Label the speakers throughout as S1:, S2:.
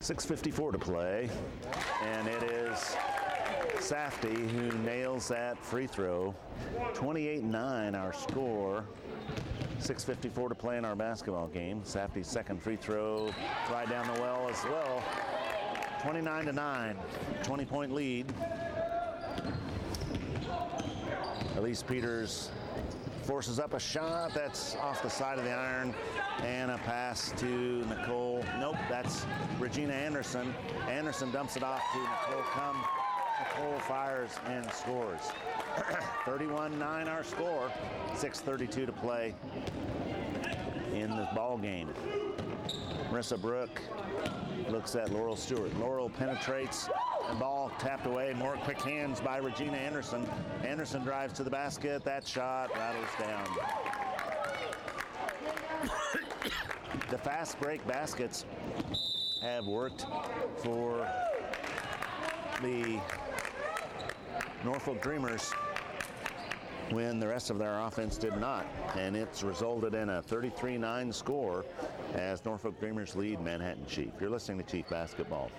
S1: 6:54 to play, and it is Safety who nails that free throw. 28-9 our score. 6:54 to play in our basketball game. Safety's second free throw right down the well as well. 29-9, 20-point lead. Elise Peters forces up a shot that's off the side of the iron, and a pass to Nicole. Nope, that's Regina Anderson. Anderson dumps it off to Nicole Cum. Nicole fires and scores. 31-9 our score. 6:32 to play in this ball game. Marissa Brooke looks at Laurel Stewart. Laurel penetrates, and ball tapped away. More quick hands by Regina Anderson. Anderson drives to the basket. That shot rattles down. The fast break baskets have worked for the Norfolk Dreamers when the rest of their offense did not, and it's resulted in a 33-9 score as Norfolk Dreamers lead Manhattan Chief. You're listening to Chief Basketball.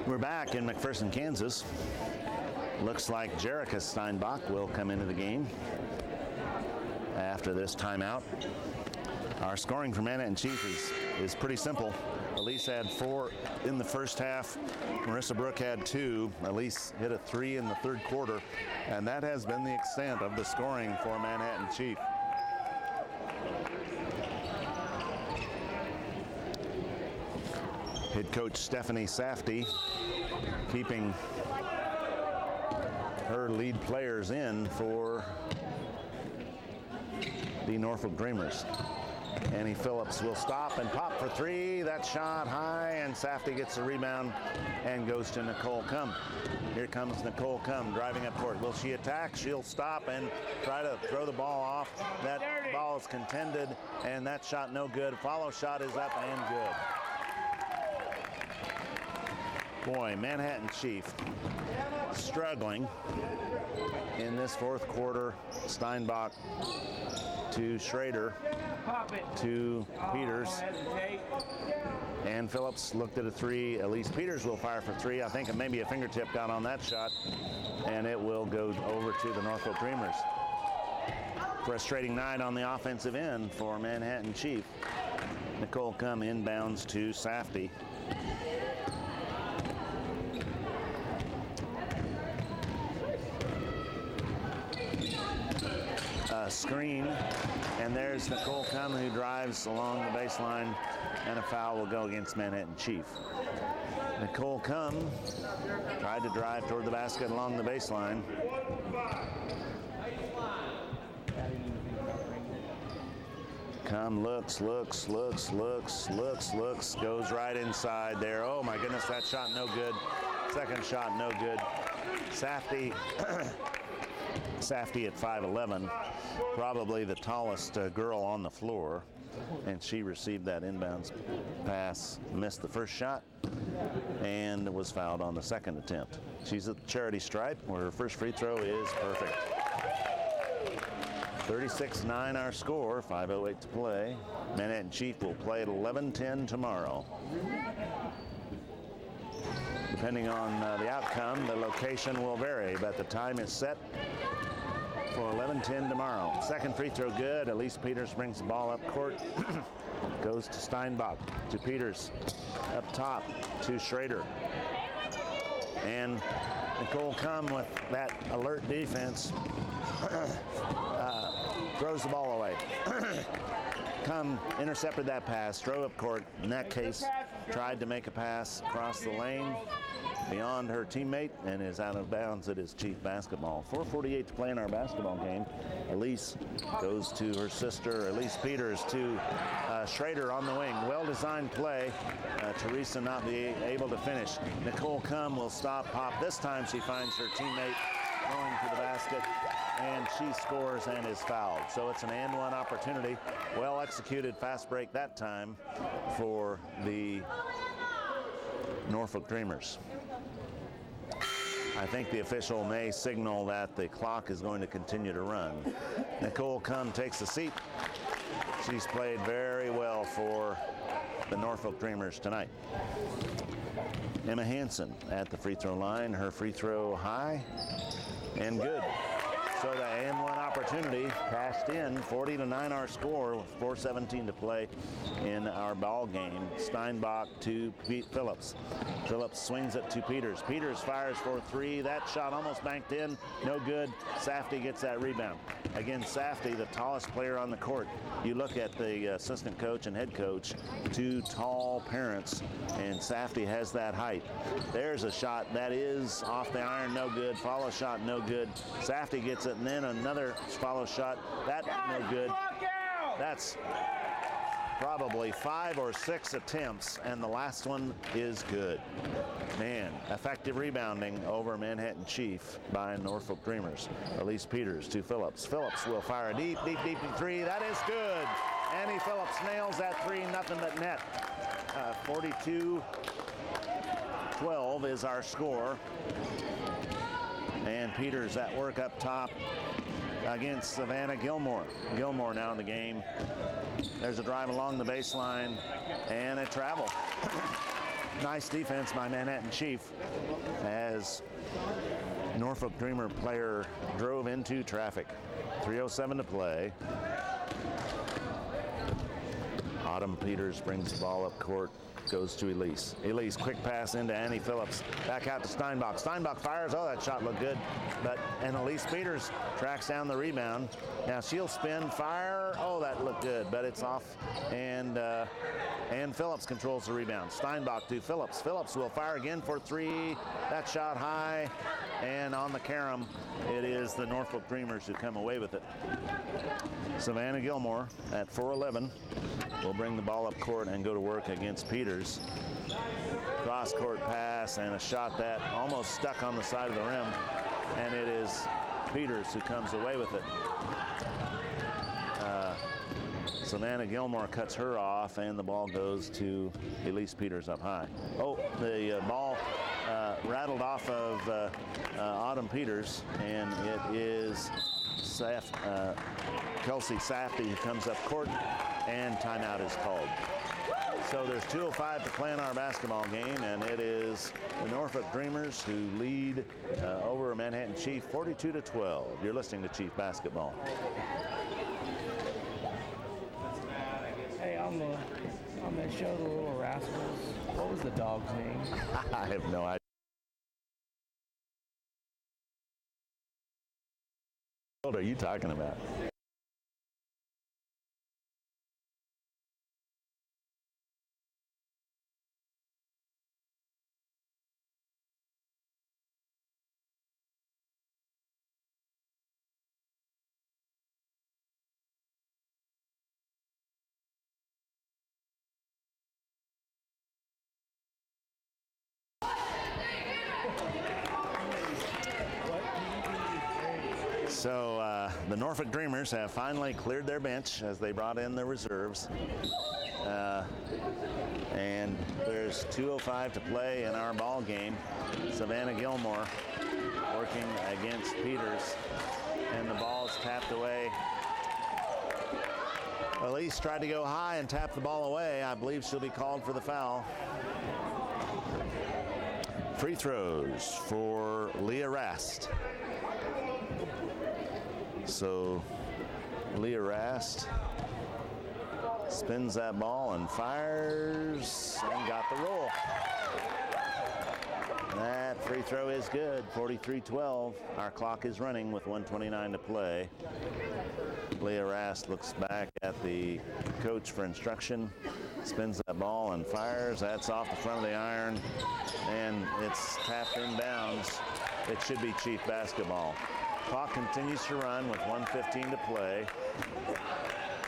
S1: We're back in McPherson, Kansas. Looks like Jerica Steinbach will come into the game after this timeout. Our scoring for Manhattan Chief is pretty simple. Elise had 4 in the first half. Marissa Brooke had 2. Elise hit a 3 in the third quarter, and that has been the extent of the scoring for Manhattan Chief. Head coach Stephanie Safety keeping her lead players in for the Norfolk Dreamers. Annie Phillips will stop and pop for 3. That shot high, and Safety gets the rebound and goes to Nicole Cum. Here comes Nicole Cum driving up court. Will she attack? She'll stop and try to throw the ball off. That ball is contended, and that shot no good. Follow shot is up and good. Boy, Manhattan Chief struggling in this fourth quarter. Steinbach to Schrader to Peters. And Phillips looked at a 3. Elise Peters will fire for 3. I think maybe a fingertip got on that shot, and it will go over to the Norfolk Dreamers. Frustrating night on the offensive end for Manhattan Chief. Nicole Cum inbounds to Safety. Screen, and there's Nicole Cum who drives along the baseline, and a foul will go against Manhattan Chief. Nicole Cum tried to drive toward the basket along the baseline. Cum looks, goes right inside there. Oh my goodness, that shot no good. Second shot no good. Safety at 5'11", probably the tallest girl on the floor, and she received that inbounds pass, missed the first shot, and was fouled on the second attempt. She's at the charity stripe where her first free throw is perfect. 36-9 our score, 5:08 to play. Manhattan Chief will play at 11:10 tomorrow. Depending on the outcome, the location will vary, but the time is set for 11:10 tomorrow. Second free throw good. Elise Peters brings the ball up court. Goes to Steinbach, to Peters, up top to Schrader. And Nicole Cum with that alert defense throws the ball away. Cum intercepted that pass, drove up court. In that case, tried to make a pass across the lane beyond her teammate and is out of bounds. It is Chief basketball. 4:48 to play in our basketball game. Elise goes to her sister, Elise Peters, to Schrader on the wing. Well-designed play. Teresa not be able to finish. Nicole Cum will stop pop. This time she finds her teammate going to the basket, and she scores and is fouled. So it's an and one opportunity. Well executed fast break that time for the Norfolk Dreamers. I think the official may signal that the clock is going to continue to run. Nicole Cum takes a seat. She's played very well for the Norfolk Dreamers tonight. Emma Hansen at the free throw line. Her free throw high and good. So the and one opportunity cashed in. 40-9 our score with 4:17 to play in our ball game. Steinbach to Phillips. Phillips swings it to Peters. Peters fires for three. That shot almost banked in. No good. Safdie gets that rebound. Again, Safdie, the tallest player on the court. You look at the assistant coach and head coach, two tall parents, and Safdie has that height. There's a shot that is off the iron, no good. Follow shot, no good. Safdie gets it, and then another follow shot, that no good. That's probably 5 or 6 attempts, and the last one is good. Man, effective rebounding over Manhattan Chief by Norfolk Dreamers. Elise Peters to Phillips. Phillips will fire a deep three. That is good. Annie Phillips nails that three, nothing but net. 42-12 is our score. And Peters at work up top against Savannah Gilmore. Gilmore now in the game. There's a drive along the baseline and a travel. Nice defense by Manhattan Chief as Norfolk Dreamer player drove into traffic. 3:07 to play. Autumn Peters brings the ball up court. Goes to Elise. Elise, quick pass into Annie Phillips. Back out to Steinbach. Steinbach fires. Oh, that shot looked good. And Elise Peters tracks down the rebound. Now she'll spin, fire. Oh, that looked good, but it's off. And Phillips controls the rebound. Steinbach to Phillips. Phillips will fire again for three. That shot high. And on the carom, it is the Norfolk Dreamers who come away with it. Savannah Gilmore at 4:11 will bring the ball up court and go to work against Peters. Cross-court pass and a shot that almost stuck on the side of the rim, and it is Peters who comes away with it. Savannah Gilmore cuts her off, and the ball goes to Elise Peters up high. Oh, the ball rattled off of Autumn Peters, and it is Kelsey Safdie who comes up court, and timeout is called. So there's 2:05 to play in our basketball game, and it is the Norfolk Dreamers who lead over Manhattan Chief 42-12. You're listening to Chief Basketball.
S2: Hey, on the show, The Little Rascals, what was the dog's name?
S1: I have no idea. What are you talking about? So the Norfolk Dreamers have finally cleared their bench as they brought in the reserves. And there's 2:05 to play in our ball game. Savannah Gilmore working against Peters, and the ball is tapped away. Elise tried to go high and tap the ball away. I believe she'll be called for the foul. Free throws for Leah Rast. So Leah Rast spins that ball and fires and got the roll. That free throw is good. 43-12. Our clock is running with 1:29 to play. Leah Rast looks back at the coach for instruction. spins that ball and fires. That's off the front of the iron, and it's tapped inbounds. It should be Chief basketball. Clock continues to run with 1:15 to play.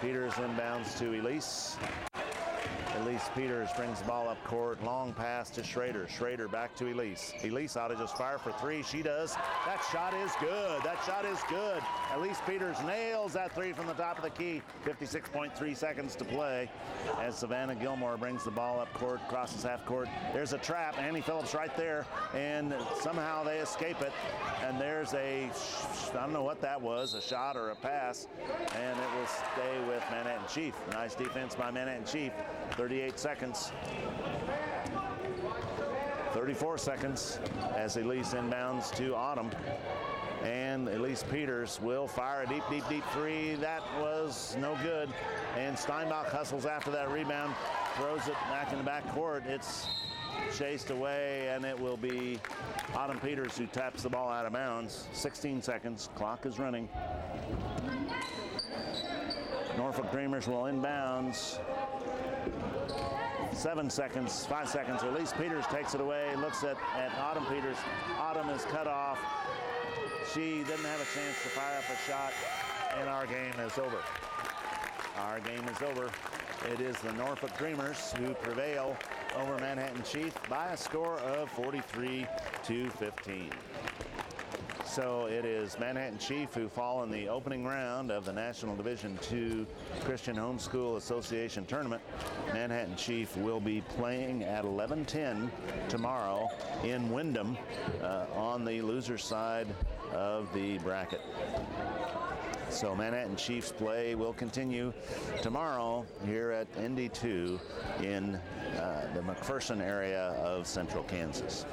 S1: Peters inbounds to Elise. Elise Peters brings the ball up court. Long pass to Schrader. Schrader back to Elise. Elise ought to just fire for three. She does. That shot is good. That shot is good. Elise Peters nails that three from the top of the key. 56.3 seconds to play as Savannah Gilmore brings the ball up court, crosses half court. There's a trap. Annie Phillips right there, and somehow they escape it. And there's I don't know what that was, a shot or a pass, and it will stay with Manhattan Chief. Nice defense by Manhattan Chief. 38 seconds. 34 seconds as Elise inbounds to Autumn. And Elise Peters will fire a deep, deep, deep three. That was no good. And Steinbach hustles after that rebound, throws it back in the back court. It's chased away, and it will be Autumn Peters who taps the ball out of bounds. 16 seconds. Clock is running. Norfolk Dreamers will inbounds. 7 seconds, 5 seconds. Elise Peters takes it away, looks at Autumn Peters. Autumn is cut off. She didn't have a chance to fire up a shot, and our game is over. Our game is over. It is the Norfolk Dreamers who prevail over Manhattan Chief by a score of 43-15. So it is Manhattan Chief who fall in the opening round of the National Division II Christian Homeschool Association Tournament. Manhattan Chief will be playing at 11:10 tomorrow in Wyndham on the loser side of the bracket. So Manhattan Chief's play will continue tomorrow here at ND2 in the McPherson area of central Kansas.